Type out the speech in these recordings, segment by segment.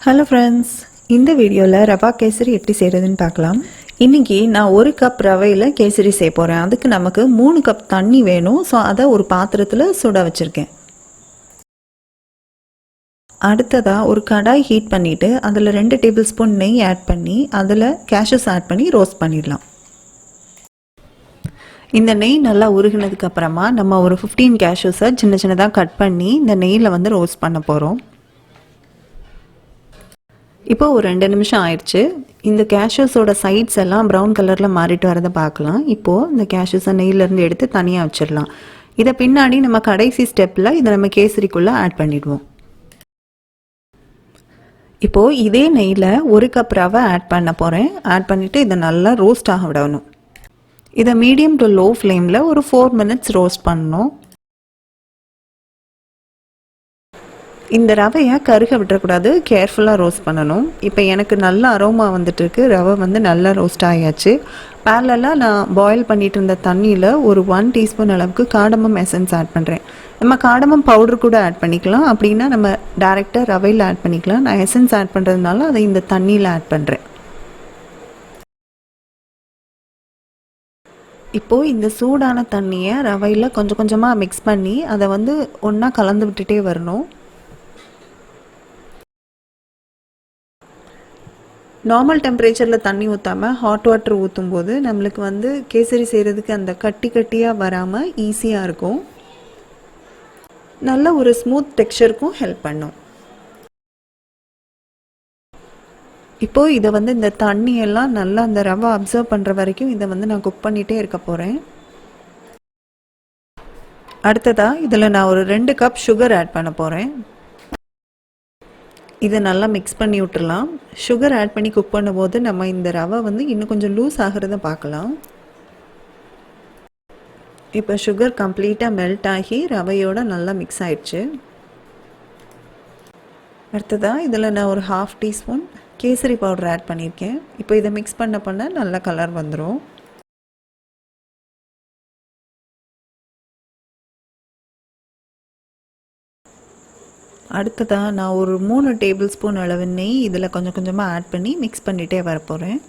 Hello friends, இந்த வீடியோவில் ரவா கேசரி எப்படி செய்கிறதுன்னு பார்க்கலாம். இன்றைக்கி நான் 1 கப் ரவையில் கேசரி செய்ய போகிறேன். அதுக்கு நமக்கு 3 கப் தண்ணி வேணும். ஸோ அதை ஒரு பாத்திரத்தில் சுட வச்சுருக்கேன். அடுத்ததாக ஒரு கடாய் ஹீட் பண்ணிவிட்டு அதில் 2 டேபிள் ஸ்பூன் நெய் ஆட் பண்ணி அதில் கேஷ்யூஸ் ஆட் பண்ணி ரோஸ்ட் பண்ணிடலாம். இந்த நெய் நல்லா உருகினதுக்கு அப்புறமா நம்ம ஒரு 15 கேஷ்யூஸை சின்ன சின்னதாக கட் பண்ணி இந்த நெய்யில் வந்து ரோஸ்ட் பண்ண போகிறோம். இப்போ ஒரு 2 நிமிஷம் ஆயிடுச்சு. இந்த கேஷ்யூஸோட சைட்ஸ் எல்லாம் ப்ரௌன் கலரில் மாறிட்டு வரதை பார்க்கலாம். இப்போது இந்த கேஷ்யூஸை நெய்யிலேருந்து எடுத்து தனியாக வச்சிடலாம். இதை பின்னாடி நம்ம கடைசி ஸ்டெப்பில் இதை நம்ம கேசரிக்குள்ளே ஆட் பண்ணிடுவோம். இப்போது இதே நெய்யில் 1 கப் ரவை ஆட் பண்ண போகிறேன். ஆட் பண்ணிவிட்டு இதை நல்லா ரோஸ்ட் ஆக விடணும். இதை மீடியம் டு லோ ஃப்ளேமில் ஒரு 4 மினிட்ஸ் ரோஸ்ட் பண்ணணும். இந்த ரவையை கருக விட்டுறக்கூடாது, கேர்ஃபுல்லாக ரோஸ்ட் பண்ணணும். இப்போ எனக்கு நல்ல அரோமா வந்துட்டுருக்கு. ரவை வந்து நல்லா ரோஸ்ட் ஆகியாச்சு. பேரலாக நான் பாயில் பண்ணிட்டு இருந்த தண்ணியில் ஒரு 1 டீஸ்பூன் அளவுக்கு காடமம் எசன்ஸ் ஆட் பண்ணுறேன். நம்ம காடமம் பவுடர் கூட ஆட் பண்ணிக்கலாம், அப்படின்னா நம்ம டேரெக்டாக ரவையில் ஆட் பண்ணிக்கலாம். நான் எசன்ஸ் ஆட் பண்ணுறதுனால அதை இந்த தண்ணியில் ஆட் பண்ணுறேன். இப்போது இந்த சூடான தண்ணியை ரவையில் கொஞ்சம் கொஞ்சமாக மிக்ஸ் பண்ணி அதை வந்து ஒன்றா கலந்து விட்டுட்டே வரணும். நார்மல் டெம்பரேச்சரில் தண்ணி ஊற்றாமல் ஹாட் வாட்டர் ஊற்றும் போது நம்மளுக்கு வந்து கேசரி செய்கிறதுக்கு அந்த கட்டி கட்டியாக வராமல் ஈஸியாக இருக்கும். நல்ல ஒரு ஸ்மூத் டெக்ஸ்சருக்கும் ஹெல்ப் பண்ணும். இப்போது இதை வந்து இந்த தண்ணியெல்லாம் நல்லா அந்த ரவை அப்சர்வ் பண்ணுற வரைக்கும் இதை வந்து நான் குக் பண்ணிகிட்டே இருக்க போகிறேன். அடுத்ததாக இதில் நான் ஒரு 2 கப் சுகர் ஆட் பண்ண போகிறேன். இதை நல்லா மிக்ஸ் பண்ணி விட்டுடலாம். சுகர் ஆட் பண்ணி குக் பண்ணும்போது நம்ம இந்த ரவை வந்து இன்னும் கொஞ்சம் லூஸ் ஆகிறத பார்க்கலாம். இப்போ சுகர் கம்ப்ளீட்டாக மெல்ட் ஆகி ரவையோடு நல்லா மிக்ஸ் ஆயிடுச்சு. அடுத்ததாக இதில் நான் ஒரு 1/2 டீஸ்பூன் கேசரி பவுடர் ஆட் பண்ணியிருக்கேன். இப்போ இதை மிக்ஸ் பண்ண நல்ல கலர் வந்துடும். அடுத்ததாக நான் ஒரு 3 டேபிள் ஸ்பூன் அளவு நெய் இதில் கொஞ்சம் கொஞ்சமாக ஆட் பண்ணி மிக்ஸ் பண்ணிகிட்டே வரப்போகிறேன்.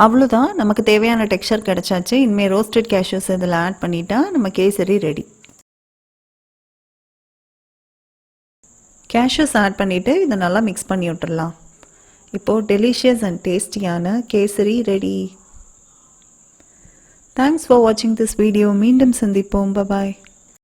அவ்வளோதான், நமக்கு தேவையான டெக்ஸ்சர் கிடச்சாச்சு. இனிமேல் ரோஸ்டட் கேஷ்யூஸ் இதில் ஆட் பண்ணிட்டா நம்ம கேசரி ரெடி. கேஷ்யூஸ் ஆட் பண்ணிவிட்டு இதை நல்லா மிக்ஸ் பண்ணி விட்டுடலாம். இப்போது டெலிஷியஸ் அண்ட் டேஸ்டியான கேசரி ரெடி. தேங்க்ஸ் ஃபார் வாட்சிங் திஸ் வீடியோ. மீண்டும் சந்திப்போம். பாய்.